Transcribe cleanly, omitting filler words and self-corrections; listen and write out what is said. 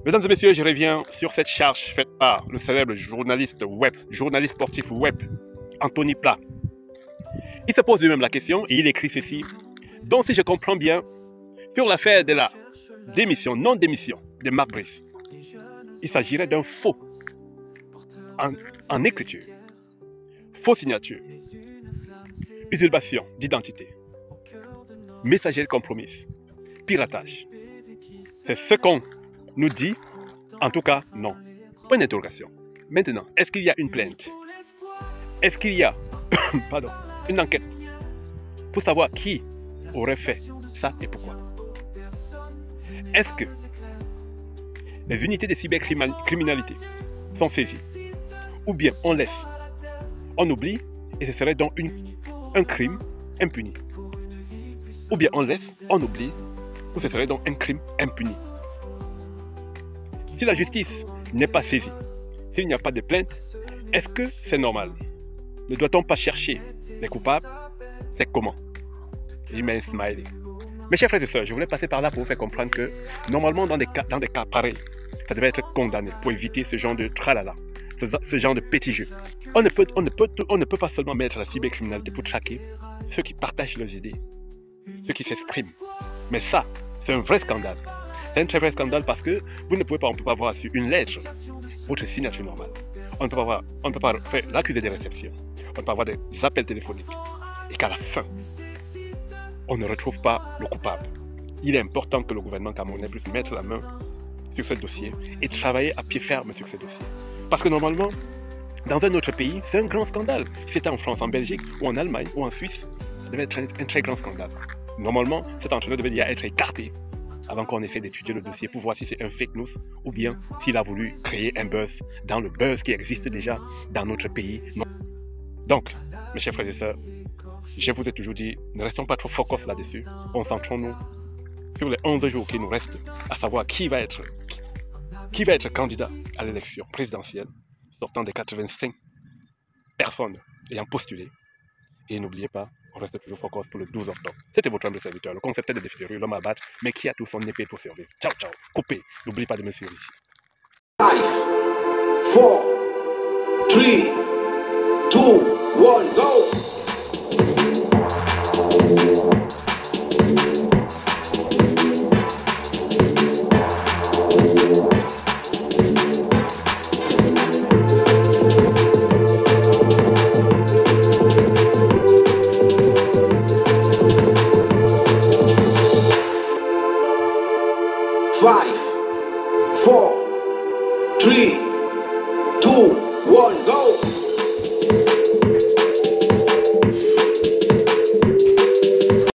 Mesdames et messieurs, je reviens sur cette charge faite par le célèbre journaliste sportif web, Anthony Plat. Il se pose lui-même la question et il écrit ceci. Donc, si je comprends bien, sur l'affaire de la non-démission de Marc Brice, il s'agirait d'un faux en écriture, faux signature, usurpation d'identité, messagerie compromise, piratage. C'est ce qu'on nous dit, en tout cas, non. Point d'interrogation. Maintenant, est-ce qu'il y a une plainte? Est-ce qu'il y a une enquête pour savoir qui aurait fait ça et pourquoi? Est-ce que les unités de cybercriminalité sont saisies? Ou bien on laisse, on oublie et ce serait donc un crime impuni? Ou bien on laisse, on oublie ou ce serait donc un crime impuni? Si la justice n'est pas saisie, s'il n'y a pas de plainte, est-ce que c'est normal? Ne doit-on pas chercher les coupables? C'est comment? Il met un smiley. Mes chers frères et sœurs, je voulais passer par là pour vous faire comprendre que normalement dans des cas pareils, ça devait être condamné pour éviter ce genre de tralala, ce genre de petits jeux. On ne peut pas seulement mettre la cybercriminalité pour traquer ceux qui partagent leurs idées, ceux qui s'expriment. Mais ça, c'est un vrai scandale. C'est un très vrai scandale parce que on ne peut pas avoir sur une lettre votre signature normale. On ne peut pas faire l'accusé de réception. On ne peut pas avoir des appels téléphoniques. Et qu'à la fin, on ne retrouve pas le coupable. Il est important que le gouvernement camerounais puisse mettre la main sur ce dossier et travailler à pied ferme sur ce dossier. Parce que normalement, dans un autre pays, c'est un grand scandale. Si c'était en France, en Belgique, ou en Allemagne, ou en Suisse, ça devait être un très grand scandale. Normalement, cet entraîneur devait déjà être écarté avant qu'on essaie d'étudier le dossier pour voir si c'est un fake news ou bien s'il a voulu créer un buzz dans le buzz qui existe déjà dans notre pays. Donc, mes chers frères et sœurs, je vous ai toujours dit, ne restons pas trop focus là-dessus. Concentrons-nous sur les 11 jours qui nous restent, à savoir qui va être candidat à l'élection présidentielle, sortant des 85 personnes ayant postulé. Et n'oubliez pas, on reste toujours focus pour le 12 octobre. C'était votre humble serviteur, le concepteur de défi de rue, l'homme à battre, mais qui a tout son épée pour survivre. Ciao, ciao, coupez, n'oubliez pas de me suivre ici. 5, 4, 3, 2, 1, go! 5, 4, 3, 2, 1, go!